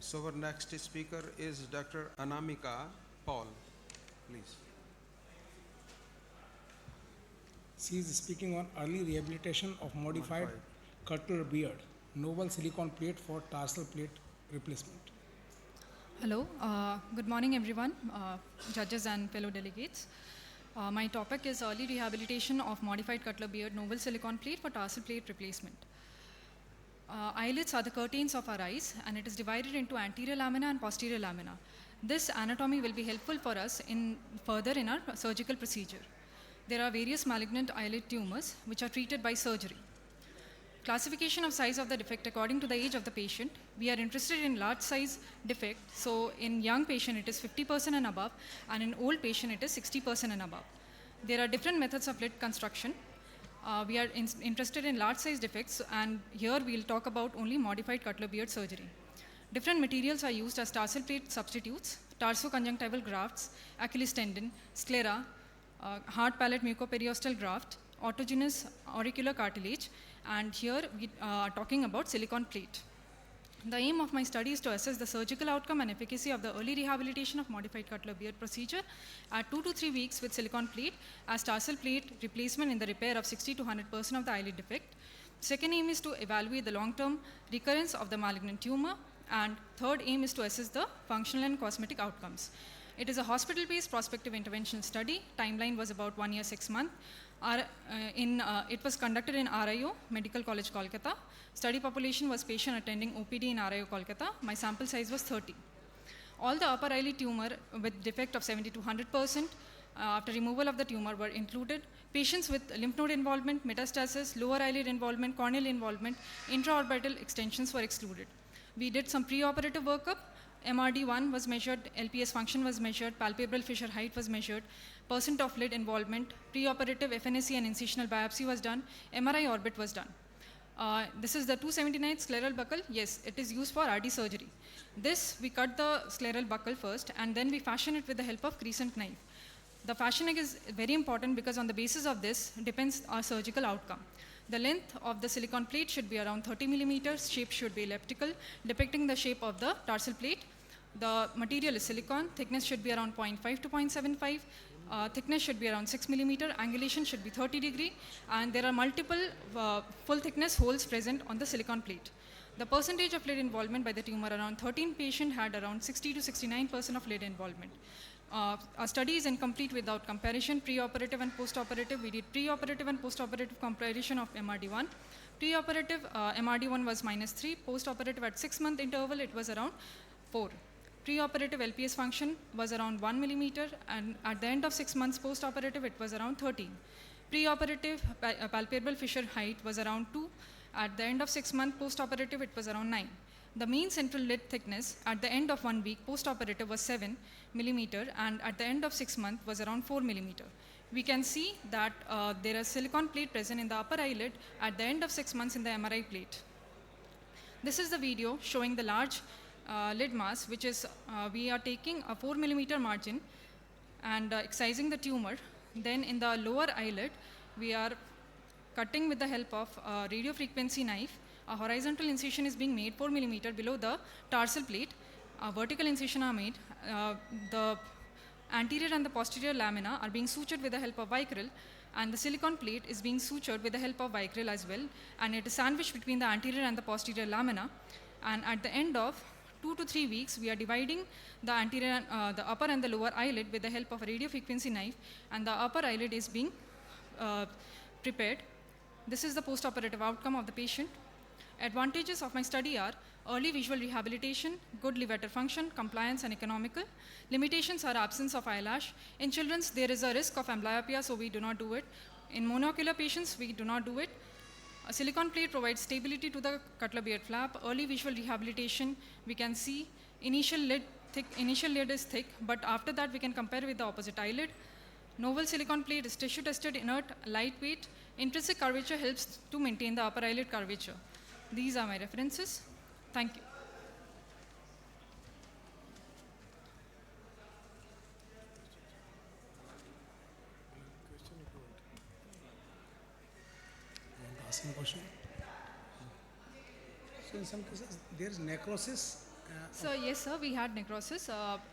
So our next speaker is Dr. Anamika Paul. Please. She is speaking on early rehabilitation of modified Modified. Cutler beard, novel silicone plate for tarsal plate replacement. Hello, good morning everyone, judges and fellow delegates. My topic is early rehabilitation of modified Cutler beard novel silicone plate for tarsal plate replacement. Eyelids are the curtains of our eyes and it is divided into anterior lamina and posterior lamina. This anatomy will be helpful for us in further in our surgical procedure. There are various malignant eyelid tumors which are treated by surgery. Classification of size of the defect according to the age of the patient. We are interested in large size defect. So in young patient it is 50% and above, and in old patient it is 60% and above. There are different methods of lid construction. We are interested in large size defects, and here we will talk about only modified Cutler beard surgery. Different materials are used as tarsal plate substitutes, tarsoconjunctival grafts, Achilles tendon, sclera, hard palate mucoperiosteal graft, autogenous auricular cartilage, and here we are talking about silicone plate. The aim of my study is to assess the surgical outcome and efficacy of the early rehabilitation of modified Cutler beard procedure at 2 to 3 weeks with silicone plate as tarsal plate replacement in the repair of 60 to 100% of the eyelid defect. Second aim is to evaluate the long-term recurrence of the malignant tumor, and third aim is to assess the functional and cosmetic outcomes. It is a hospital-based prospective interventional study. Timeline was about 1 year, 6 months. It was conducted in RIO, Medical College, Kolkata. Study population was patient attending OPD in RIO, Kolkata. My sample size was 30. All the upper eyelid tumor with defect of 70 to 100% after removal of the tumor were included. Patients with lymph node involvement, metastasis, lower eyelid involvement, corneal involvement, intraorbital extensions were excluded. We did some preoperative workup. MRD1 was measured, LPS function was measured, palpebral fissure height was measured, percent of lid involvement, preoperative FNAC and incisional biopsy was done, MRI orbit was done. This is the 279 scleral buckle. Yes, it is used for RD surgery. This, we cut the scleral buckle first and then we fashion it with the help of crescent knife. The fashioning is very important because on the basis of this depends our surgical outcome. The length of the silicone plate should be around 30 millimeters, shape should be elliptical, depicting the shape of the tarsal plate. The material is silicone, thickness should be around 0.5 to 0.75, thickness should be around 6 millimeter, angulation should be 30 degree, and there are multiple full thickness holes present on the silicone plate. The percentage of lid involvement by the tumor, around 13 patients had around 60 to 69% of lid involvement. Our study is incomplete without comparison, preoperative and postoperative. We did preoperative and postoperative comparison of MRD1. Preoperative MRD1 was -3, postoperative at 6-month interval it was around 4. Preoperative LPS function was around 1 millimeter, and at the end of 6 months postoperative it was around 13. Preoperative palpebral fissure height was around 2. At the end of 6 months postoperative it was around 9. The mean central lid thickness at the end of 1 week postoperative was 7 millimeter, and at the end of 6 months was around 4 millimeter. We can see that there is silicone plate present in the upper eyelid at the end of 6 months in the MRI plate. This is the video showing the large lid mass, which is we are taking a 4 millimeter margin and excising the tumor. Then in the lower eyelid, we are cutting with the help of a radiofrequency knife. A horizontal incision is being made 4 millimeter below the tarsal plate. A vertical incision are made. The anterior and the posterior lamina are being sutured with the help of Vicryl, and the silicone plate is being sutured with the help of Vicryl as well, and it is sandwiched between the anterior and the posterior lamina. And at the end of 2 to 3 weeks, we are dividing the anterior, the upper and the lower eyelid with the help of a radiofrequency knife, and the upper eyelid is being prepared. This is the postoperative outcome of the patient. Advantages of my study are early visual rehabilitation, good levator function, compliance and economical. Limitations are absence of eyelash. In children, there is a risk of amblyopia, so we do not do it. In monocular patients, we do not do it. A silicone plate provides stability to the Cutler beard flap. Early visual rehabilitation, we can see initial lid is thick, but after that we can compare with the opposite eyelid. Novel silicone plate is tissue tested, inert, lightweight. Intrinsic curvature helps to maintain the upper eyelid curvature. These are my references. Thank you. Want to ask me a question? So in some cases there is necrosis So yes, sir, we had necrosis.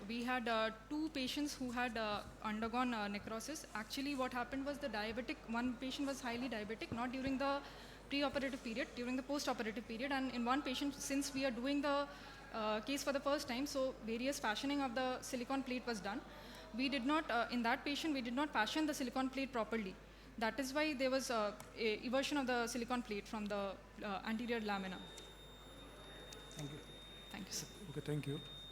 We had two patients who had undergone necrosis. Actually, what happened was the diabetic. One patient was highly diabetic, not during the pre-operative period, during the post-operative period. And in one patient, since we are doing the case for the first time, so various fashioning of the silicone plate was done. We did not, in that patient, we did not fashion the silicone plate properly. That is why there was a eversion of the silicone plate from the anterior lamina. Thank you. Thank you, sir. Okay, thank you.